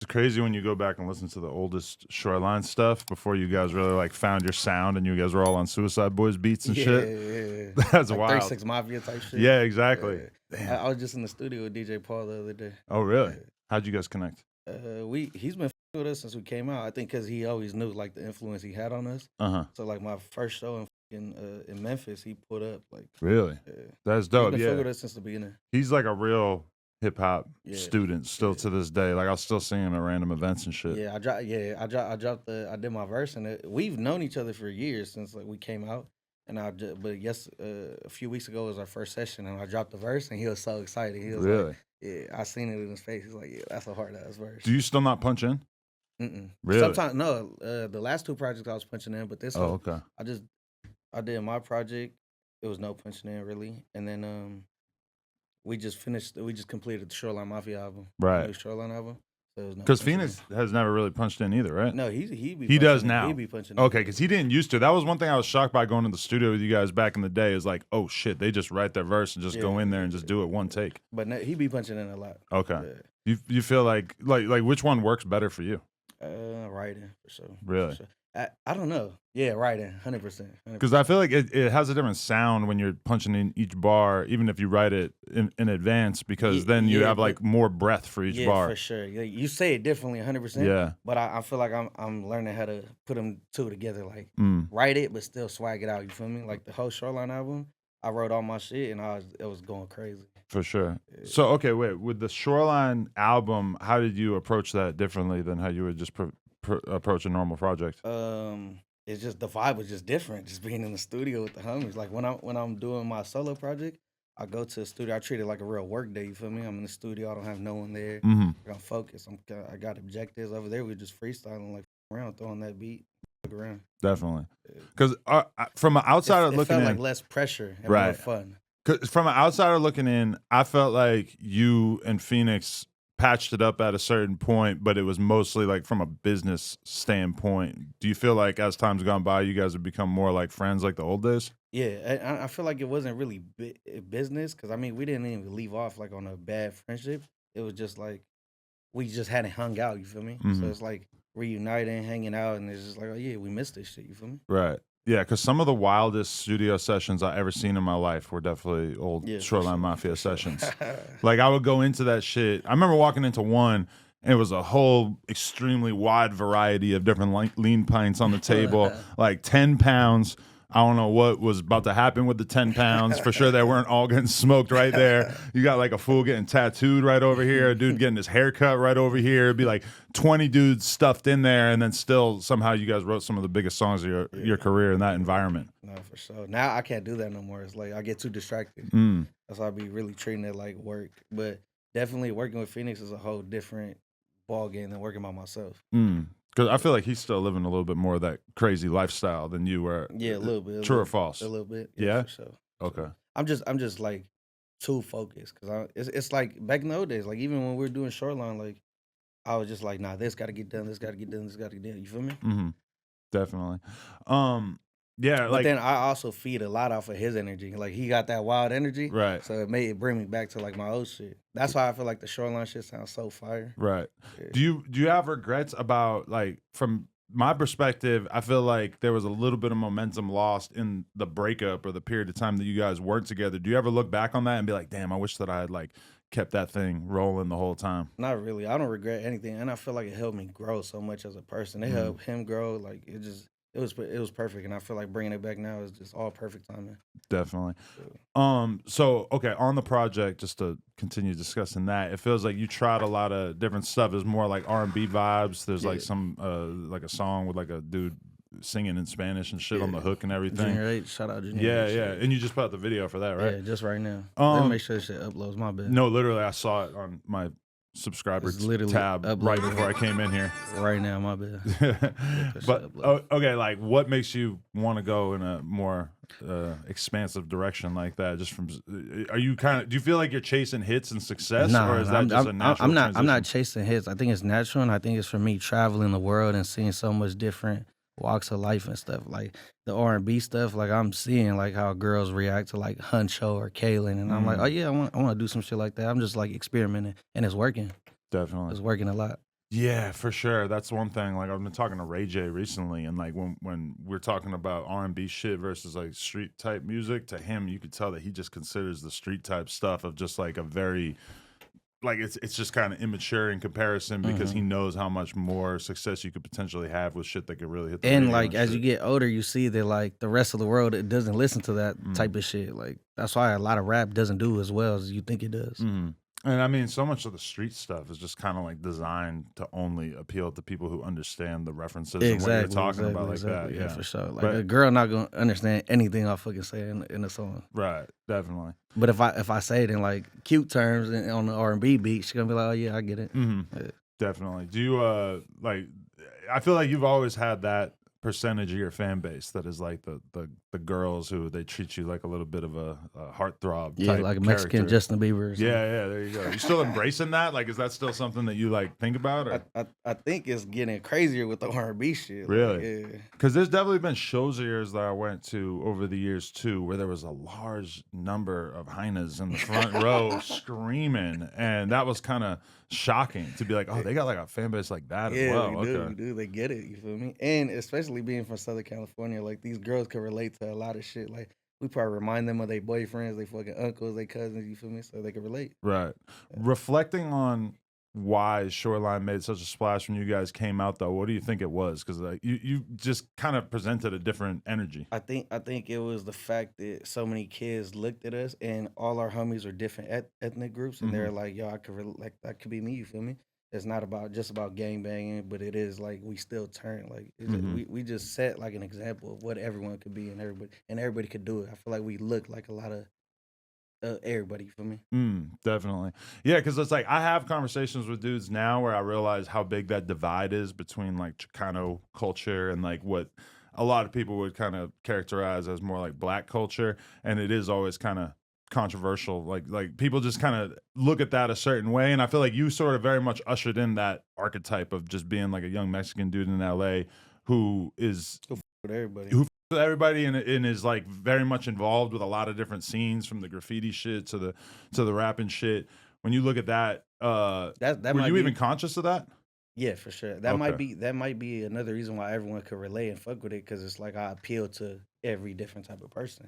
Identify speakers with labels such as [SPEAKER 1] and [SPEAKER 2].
[SPEAKER 1] It's crazy when you go back and listen to the oldest Shoreline stuff before you guys really like found your sound and you guys were all on Suicide Boys beats and shit.
[SPEAKER 2] Yeah.
[SPEAKER 1] That's
[SPEAKER 2] Like
[SPEAKER 1] wild.
[SPEAKER 2] 36 Mafia type shit.
[SPEAKER 1] Yeah, exactly.
[SPEAKER 2] I was just in the studio with DJ Paul the other day.
[SPEAKER 1] Oh, really? How'd you guys connect?
[SPEAKER 2] He's been with us since we came out. I think because he always knew like the influence he had on us. So like my first show in Memphis, he put up like.
[SPEAKER 1] Really? That's dope.
[SPEAKER 2] He's
[SPEAKER 1] Yeah,
[SPEAKER 2] been with us since the beginning.
[SPEAKER 1] he's like a real hip hop
[SPEAKER 2] Yeah.
[SPEAKER 1] student still to this day. Like I'll still see him at random events and shit.
[SPEAKER 2] Yeah, I did my verse, and we've known each other for years since like we came out. And a few weeks ago was our first session, and I dropped the verse, and he was so excited. He was
[SPEAKER 1] Really?
[SPEAKER 2] like, "Yeah, I seen it in his face." He's like, "Yeah, that's a hard ass verse."
[SPEAKER 1] Do you still not punch in? Really?
[SPEAKER 2] Sometimes no. The last two projects I was punching in, but this one,
[SPEAKER 1] okay.
[SPEAKER 2] I did my project. It was no punching in really, and then we just completed the Shoreline Mafia album,
[SPEAKER 1] Right.
[SPEAKER 2] the new Shoreline album.
[SPEAKER 1] Because Phoenix has never really punched in either, right?
[SPEAKER 2] No, he
[SPEAKER 1] does now.
[SPEAKER 2] He be punching.
[SPEAKER 1] Okay, because he didn't used to. That was one thing I was shocked by going to the studio with you guys back in the day. Is like, oh shit, they just write their verse and just go in there and just do it one take.
[SPEAKER 2] But no, he be punching in a lot.
[SPEAKER 1] Okay, you feel like which one works better for you?
[SPEAKER 2] Writing for sure.
[SPEAKER 1] Really?
[SPEAKER 2] For sure. I don't know. Yeah, writing, 100%.
[SPEAKER 1] Because I feel like it has a different sound when you're punching in each bar, even if you write it in advance, because then you have like more breath for each bar.
[SPEAKER 2] Yeah, for sure. You say it differently, 100%.
[SPEAKER 1] Yeah.
[SPEAKER 2] But I feel like I'm learning how to put them two together, like write it, but still swag it out. You feel me? Like the whole Shoreline album, I wrote all my shit, and it was going crazy.
[SPEAKER 1] For sure. So okay, wait. With the Shoreline album, how did you approach that differently than how you would just approach a normal project?
[SPEAKER 2] It's just the vibe was just different. Just being in the studio with the homies. Like when I'm doing my solo project, I go to the studio. I treat it like a real work day. You feel me? I'm in the studio. I don't have no one there. I'm focused. I got objectives over there. We're just freestyling like around, throwing that beat around.
[SPEAKER 1] Definitely. Because from an outsider looking in,
[SPEAKER 2] it felt like less pressure and more fun.
[SPEAKER 1] Because from an outsider looking in, I felt like you and Phoenix patched it up at a certain point, but it was mostly like from a business standpoint. Do you feel like as time's gone by, you guys have become more like friends like the old days?
[SPEAKER 2] Yeah, I feel like it wasn't really business because, I mean, we didn't even leave off like on a bad friendship. It was just like we just hadn't hung out, you feel me? So it's like reuniting, hanging out, and it's just like, oh yeah, we missed this shit, you feel me?
[SPEAKER 1] Right. Yeah, because some of the wildest studio sessions I ever seen in my life were definitely old Shoreline Mafia sessions. Like I would go into that shit. I remember walking into one, and it was a whole extremely wide variety of different lean pints on the table, like 10 pounds. I don't know what was about to happen with the 10 pounds. For sure, they weren't all getting smoked right there. You got like a fool getting tattooed right over here, a dude getting his hair cut right over here. It'd be like 20 dudes stuffed in there, and then still somehow you guys wrote some of the biggest songs of your career in that environment.
[SPEAKER 2] No, for sure. Now I can't do that no more. It's like I get too distracted. That's why I be really treating it like work. But definitely working with Phoenix is a whole different ball game than working by myself.
[SPEAKER 1] Because I feel like he's still living a little bit more of that crazy lifestyle than you were.
[SPEAKER 2] Yeah, a little bit.
[SPEAKER 1] True or false?
[SPEAKER 2] A little bit.
[SPEAKER 1] Yeah?
[SPEAKER 2] For sure.
[SPEAKER 1] Okay.
[SPEAKER 2] I'm just like too focused because it's like back in the old days, like even when we were doing Shoreline, like I was just like, nah, this got to get done, this got to get done, this got to get done. You feel me?
[SPEAKER 1] Definitely. Yeah,
[SPEAKER 2] but then I also feed a lot off of his energy. Like he got that wild energy,
[SPEAKER 1] right?
[SPEAKER 2] So it bring me back to like my old shit. That's why I feel like the Shoreline shit sounds so fire.
[SPEAKER 1] Right. Yeah. Do you have regrets about, like, from my perspective, I feel like there was a little bit of momentum lost in the breakup or the period of time that you guys weren't together. Do you ever look back on that and be like, damn, I wish that I had like kept that thing rolling the whole time?
[SPEAKER 2] Not really. I don't regret anything, and I feel like it helped me grow so much as a person. It helped him grow. Like it was perfect, and I feel like bringing it back now is just all perfect timing.
[SPEAKER 1] Definitely. So okay, on the project, just to continue discussing that, it feels like you tried a lot of different stuff. There's more like R&B vibes. There's like some like a song with like a dude singing in Spanish and shit on the hook and everything.
[SPEAKER 2] Junior 8, shout out Junior 8.
[SPEAKER 1] Yeah, and you just put out the video for that, right?
[SPEAKER 2] Yeah, just right now. Let me make sure this shit uploads. My bad.
[SPEAKER 1] No, literally, I saw it on my subscriber tab right before I came in here.
[SPEAKER 2] Right now, my bad.
[SPEAKER 1] But okay, like what makes you want to go in a more expansive direction like that? Just from, are you do you feel like you're chasing hits and success, or is that just a natural transition?
[SPEAKER 2] I'm not chasing hits. I think it's natural, and I think it's for me traveling the world and seeing so much different walks of life and stuff. Like the R&B stuff, like I'm seeing like how girls react to like Huncho or Kaylin, and I'm like, oh yeah, I want to do some shit like that. I'm just like experimenting, and it's working.
[SPEAKER 1] Definitely,
[SPEAKER 2] it's working a lot.
[SPEAKER 1] Yeah, for sure. That's one thing. Like I've been talking to Ray J recently, and like when we're talking about R&B shit versus like street type music, to him you could tell that he just considers the street type stuff of just like a very like it's just kind of immature in comparison because he knows how much more success you could potentially have with shit that could really hit the
[SPEAKER 2] And
[SPEAKER 1] radio
[SPEAKER 2] like
[SPEAKER 1] and
[SPEAKER 2] as you
[SPEAKER 1] shit.
[SPEAKER 2] get older, you see that like the rest of the world it doesn't listen to that
[SPEAKER 1] Mm.
[SPEAKER 2] type of shit. Like that's why a lot of rap doesn't do as well as you think it does.
[SPEAKER 1] Mhm. And I mean, so much of the street stuff is just kind of like designed to only appeal to people who understand the references and what you're talking about like that.
[SPEAKER 2] Yeah,
[SPEAKER 1] Yeah,
[SPEAKER 2] for sure. Like
[SPEAKER 1] but
[SPEAKER 2] a girl not gonna understand anything I fucking say in a song.
[SPEAKER 1] right, definitely.
[SPEAKER 2] But if I say it in like cute terms and on the R&B beat, she's gonna be like, oh yeah, I get it. Yeah.
[SPEAKER 1] Definitely. Do you like? I feel like you've always had that percentage of your fan base that is like the girls who they treat you like a little bit of a heartthrob.
[SPEAKER 2] Yeah,
[SPEAKER 1] type
[SPEAKER 2] like a Mexican
[SPEAKER 1] character.
[SPEAKER 2] Justin Bieber. Or something.
[SPEAKER 1] Yeah, there you go. You still embracing that? Like, is that still something that you like think about? Or?
[SPEAKER 2] I think it's getting crazier with the R&B shit.
[SPEAKER 1] Really?
[SPEAKER 2] Like, yeah.
[SPEAKER 1] Because there's definitely been shows of yours that I went to over the years too, where there was a large number of hyenas in the front row screaming, and that was kind of shocking to be like, oh, they got like a fan base like that as well.
[SPEAKER 2] We do. They get it. You feel me? And especially being from Southern California, like these girls can relate to a lot of shit. Like we probably remind them of their boyfriends, their fucking uncles, their cousins. You feel me? So they can relate.
[SPEAKER 1] Right. Reflecting on why Shoreline made such a splash when you guys came out, though, what do you think it was? Because like, you just kind of presented a different energy.
[SPEAKER 2] I think it was the fact that so many kids looked at us and all our homies are different ethnic groups, and they're like, "Yo, I could like that could be me." You feel me? It's not about just about gang banging, but it is like we still turn like we just set like an example of what everyone could be, and everybody could do it. I feel like we look like a lot of everybody. You feel me?
[SPEAKER 1] Definitely. Yeah, because it's like I have conversations with dudes now where I realize how big that divide is between like Chicano culture and like what a lot of people would kind of characterize as more like black culture, and it is always kind of controversial. Like people just kind of look at that a certain way, and I feel like you sort of very much ushered in that archetype of just being like a young Mexican dude in LA who is
[SPEAKER 2] With everybody.
[SPEAKER 1] who everybody and is like very much involved with a lot of different scenes, from the graffiti shit to the rapping shit. When you look at that,
[SPEAKER 2] that
[SPEAKER 1] were
[SPEAKER 2] might
[SPEAKER 1] you
[SPEAKER 2] be,
[SPEAKER 1] even conscious of that?
[SPEAKER 2] Yeah, for sure. That might be another reason why everyone could relate and fuck with it, because it's like I appeal to every different type of person.